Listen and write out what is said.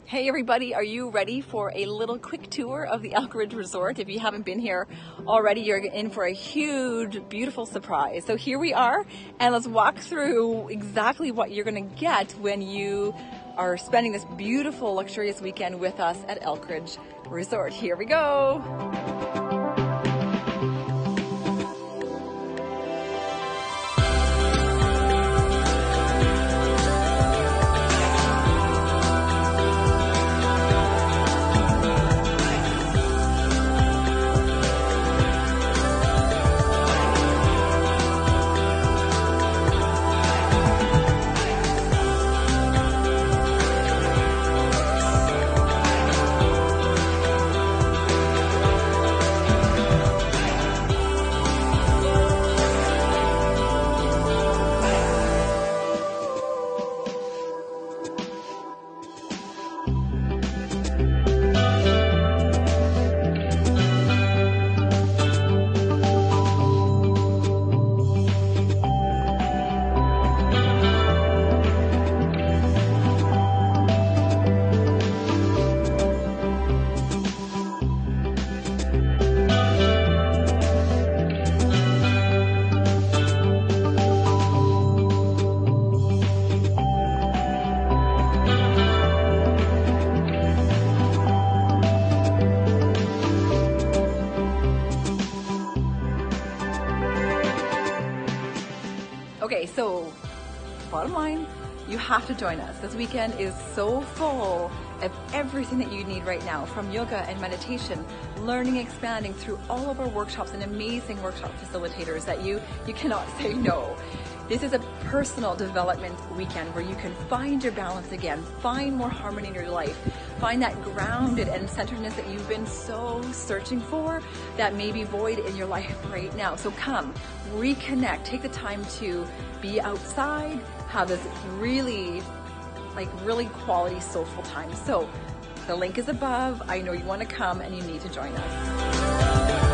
Hey everybody, are you ready for a little quick tour of the Elk Ridge Resort? If you haven't been here already, you're in for a huge, beautiful surprise. So here we are, and let's walk through exactly what you're gonna get when you are spending this beautiful, luxurious weekend with us at Elk Ridge Resort. Here we go. Okay, so bottom line, you have to join us. This weekend is so full of everything that you need right now, from yoga and meditation, learning, expanding through all of our workshops and amazing workshop facilitators that you cannot say no. This is a personal development weekend where you can find your balance again, find more harmony in your life, find that grounded and centeredness that you've been so searching for that may be void in your life right now. So come, reconnect, take the time to be outside, have this really quality soulful time. So the link is above. I know you want to come and you need to join us.